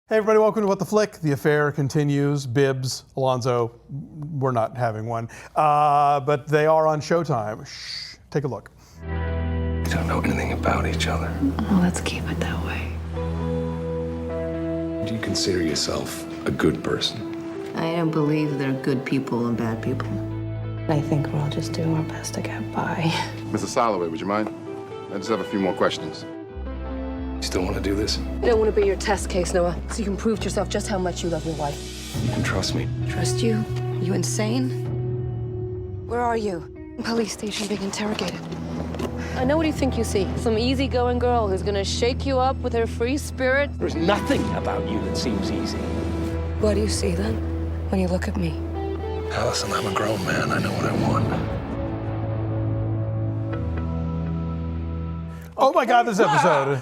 Hey everybody, welcome to What the Flick. The affair continues. Bibbs, Alonso, we're not having one. But they are on Showtime. Shh, take a look. We don't know anything about each other. Well, let's keep it that way. Do you consider yourself a good person? I don't believe there are good people and bad people. I think we're all just doing our best to get by. Mrs. Soloway, would you mind? I just have a few more questions. You still want to do this? I don't want to be your test case, Noah, so you can prove to yourself just how much you love your wife. You can trust me. Trust you? You insane? Where are you? Police station being interrogated. I know what you think you see. Some easygoing girl who's gonna shake you up with her free spirit. There's nothing about you that seems easy. What do you see then, when you look at me? Allison, I'm a grown man. I know what I want. Oh my God, this episode.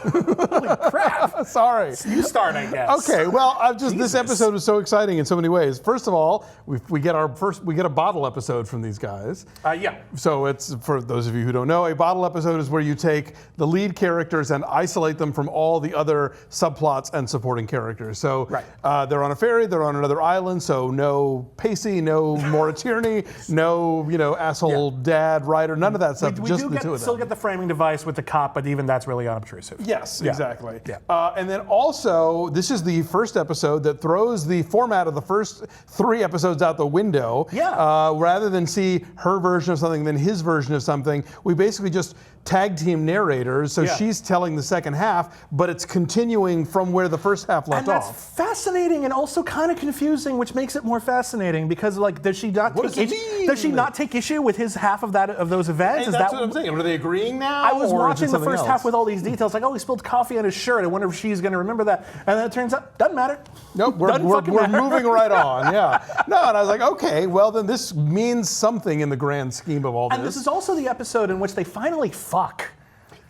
Holy crap. Sorry. You start, I guess. Okay, well, this episode was so exciting in so many ways. First of all, we get a bottle episode from these guys. Yeah. So it's, for those of you who don't know, a bottle episode is where you take the lead characters and isolate them from all the other subplots and supporting characters. So they're on a ferry, they're on another island, so no Pacey, no Maura Tierney, no asshole dad, writer, none of that stuff, We just do the two of them. still get the framing device with the cop, but even that's really unobtrusive. Yes, exactly. Yeah. And then also, this is the first episode that throws the format of the first 3 episodes out the window. Yeah. Rather than see her version of something, then his version of something, we basically just tag team narrators. So she's telling the second half, but it's continuing from where the first half left And off. that's fascinating and also kind of confusing, which makes it more fascinating because, like, does she not take issue with his half of those events? Hey, that's what I'm saying. Are they agreeing now? I was or is it watching the something first else? half with all these details, like, oh, he spilled coffee on his shirt. I wonder if she's going to remember that. And then it turns out, doesn't matter. Nope, we're moving right on, yeah. No, and I was like, okay, well then this means something in the grand scheme of all this. And this is also the episode in which they finally fuck.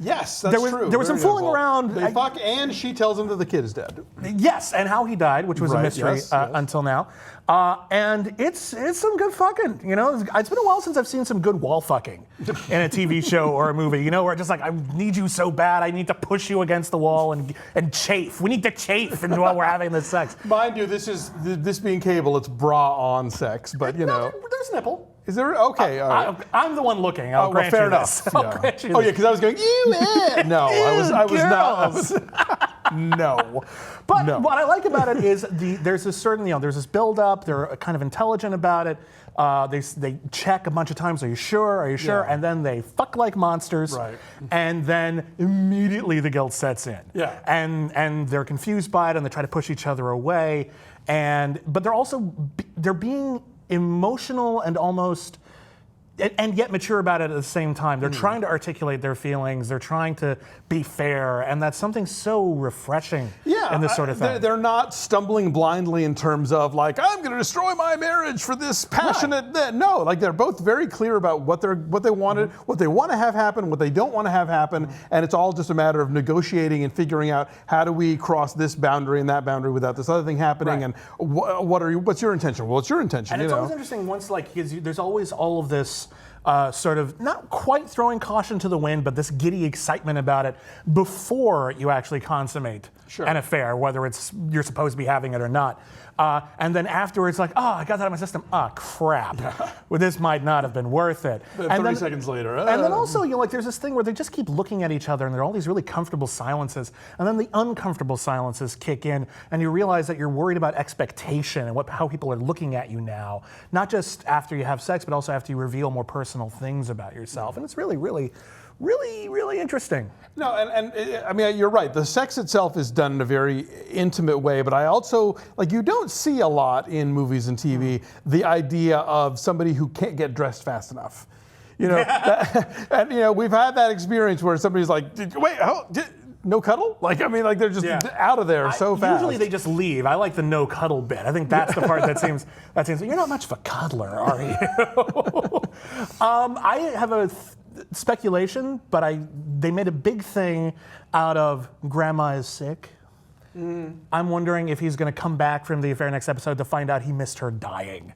Yes, that's true. There was some fooling around. They fuck, and she tells him that the kid is dead. Yes, and how he died, which was a mystery until now. And it's some good fucking. It's been a while since I've seen some good wall fucking in a TV show or a movie. Where just like, I need you so bad, I need to push you against the wall and chafe. We need to chafe while we're having this sex. Mind you, this being cable, it's bra on sex, but No, there's nipple. Is there? Okay, all right. I'm the one looking. I'll grant fair you enough. this. I'll grant you Oh yeah, this. because I was going, no, I was not. No. But what I like about it is there's this certain, there's this build up. They're kind of intelligent about it. They check a bunch of times. Are you sure? Are you sure? Yeah. And then they fuck like monsters. Right. And then immediately the guilt sets in. Yeah. And they're confused by it and they try to push each other away. But they're being emotional and almost. And yet mature about it at the same time. They're trying to articulate their feelings. They're trying to be fair, and that's something so refreshing in this sort of thing. They're not stumbling blindly in terms of like, I'm going to destroy my marriage for this passionate. No, like they're both very clear about what they wanted, what they want to have happen, what they don't want to have happen, and it's all just a matter of negotiating and figuring out how do we cross this boundary and that boundary without this other thing happening, and what's your intention? Well, it's your intention. And it's always interesting once there's always all of this. Sort of not quite throwing caution to the wind, but this giddy excitement about it before you actually consummate an affair, whether you're supposed to be having it or not. And then afterwards, like, oh, I got that out of my system. Oh, crap. Well, this might not have been worth it. 30 seconds later. And then also, there's this thing where they just keep looking at each other and there are all these really comfortable silences. And then the uncomfortable silences kick in and you realize that you're worried about expectation and how people are looking at you now. Not just after you have sex, but also after you reveal more personal things about yourself. And it's really, really, really, really interesting. No, and I mean, you're right. The sex itself is done in a very intimate way, but I also, you don't see a lot in movies and TV, the idea of somebody who can't get dressed fast enough. We've had that experience where somebody's like, wait, no cuddle? They're just out of there so fast. Usually they just leave. I like the no cuddle bit. I think that's the part that seems you're not much of a cuddler, are you? I have a speculation, but they made a big thing out of Grandma is sick. I'm wondering if he's going to come back from the affair next episode to find out he missed her dying.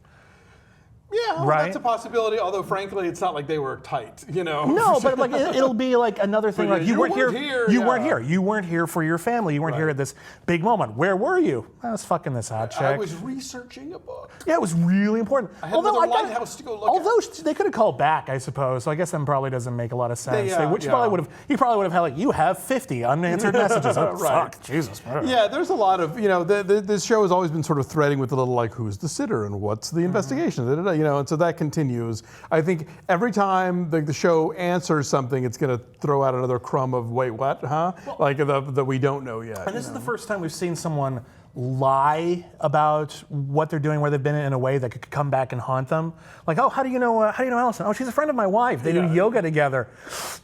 Yeah, well, right? that's a possibility. Although, frankly, it's not like they were tight, you know. No, but like it'll be like another thing. But Like you you weren't weren't here. here, You yeah. weren't here. You weren't here for your family. You weren't here at this big moment. Where were you? I was fucking this hot chick. I was researching a book. Yeah, it was really important. I had another lighthouse to go look although they could have called back, I suppose. So I guess that probably doesn't make a lot of sense. Probably would have. He probably would have had like, you have 50 unanswered messages. Oh, Right. fuck, Jesus. Yeah, there's a lot of, you know, this show has always been sort of threading with a little like, who's the sitter and what's the investigation, you know, and so that continues. I think every time the show answers something, it's going to throw out another crumb of, wait, what, huh? Like that we don't know yet. And this is the first time we've seen someone lie about what they're doing, where they've been in a way that could come back and haunt them. Like, oh, how do you know Allison? Oh, she's a friend of my wife. They do yoga together.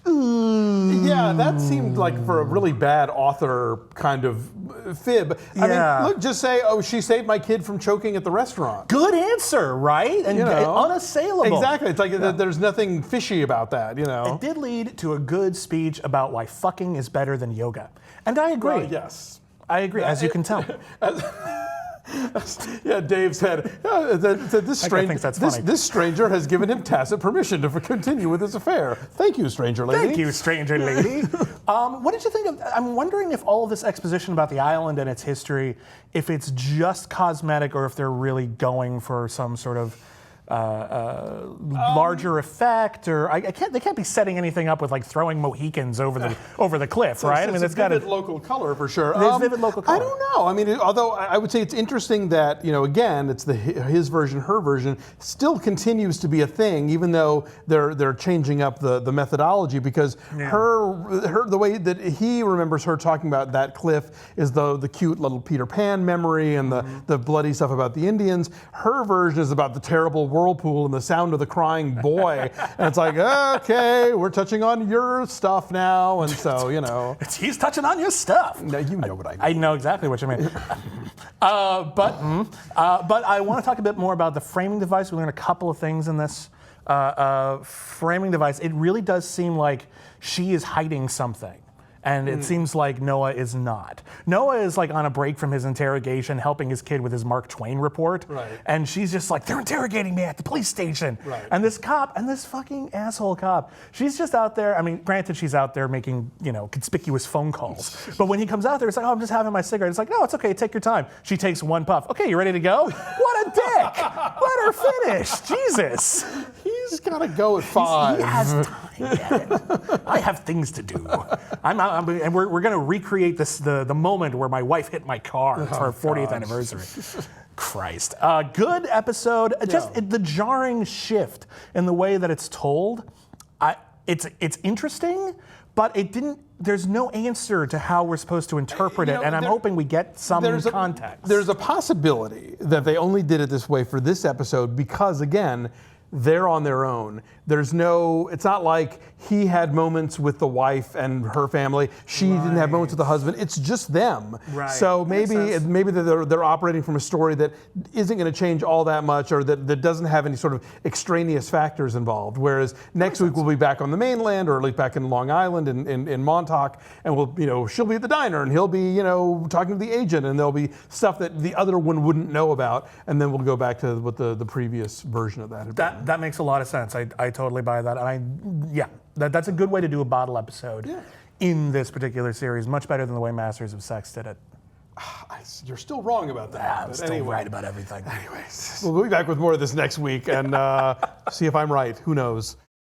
Yeah, that seemed like for a really bad author kind of fib. I mean, look, just say, oh, she saved my kid from choking at the restaurant. Good answer, right? And You know, unassailable. Exactly. It's like there's nothing fishy about that, you know. It did lead to a good speech about why fucking is better than yoga. And I agree. Well, yes. I agree, as you can tell. Yeah, Dave said, this thinks that's funny. this stranger has given him tacit permission to continue with his affair. Thank you, stranger lady. Thank you, stranger lady. What did you think of? I'm wondering if all of this exposition about the island and its history, if it's just cosmetic or if they're really going for some sort of larger effect, or they can't be setting anything up with like throwing Mohicans over the cliff, right? I mean, it's got vivid local color for sure. There's vivid local color. I don't know. I mean, although I would say it's interesting that, you know, again, it's his version, her version still continues to be a thing, even though they're changing up the methodology, because her the way that he remembers her talking about that cliff is the cute little Peter Pan memory and the bloody stuff about the Indians. Her version is about the terrible whirlpool and the sound of the crying boy. And it's like, okay, we're touching on your stuff now. And so, you know. He's touching on your stuff. No, you know what I mean. I know exactly what you mean. But I want to talk a bit more about the framing device. We learned a couple of things in this framing device. It really does seem like she is hiding something. And it seems like Noah is not. Noah is like on a break from his interrogation, helping his kid with his Mark Twain report. Right. And she's just like, they're interrogating me at the police station. Right. And this cop, and this fucking asshole cop, she's just out there. I mean, granted, she's out there making, you know, conspicuous phone calls. But when he comes out there, it's like, oh, I'm just having my cigarette. It's like, no, it's okay, take your time. She takes one puff. Okay, you ready to go? What a dick! Let her finish. Jesus. He's got to go at 5. He has time yet. I have things to do. And we're going to recreate the moment where my wife hit my car for her 40th anniversary. Christ. Good episode. Just the jarring shift in the way that it's told. It's interesting, but it didn't. There's no answer to how we're supposed to interpret it, and I'm hoping we get some context. There's a possibility that they only did it this way for this episode because, again, they're on their own. There's no, it's not like he had moments with the wife and her family. She didn't have moments with the husband. It's just them. Right. So maybe they're operating from a story that isn't going to change all that much, or that doesn't have any sort of extraneous factors involved. Whereas next week we'll be back on the mainland, or at least back in Long Island in Montauk, and we'll, you know, she'll be at the diner and he'll be, you know, talking to the agent, and there'll be stuff that the other one wouldn't know about, and then we'll go back to what the previous version of that had been. That makes a lot of sense. I totally buy that. And that's a good way to do a bottle episode in this particular series. Much better than the way Masters of Sex did it. You're still wrong about that. I'm still right about everything. Anyways, we'll be back with more of this next week and see if I'm right. Who knows?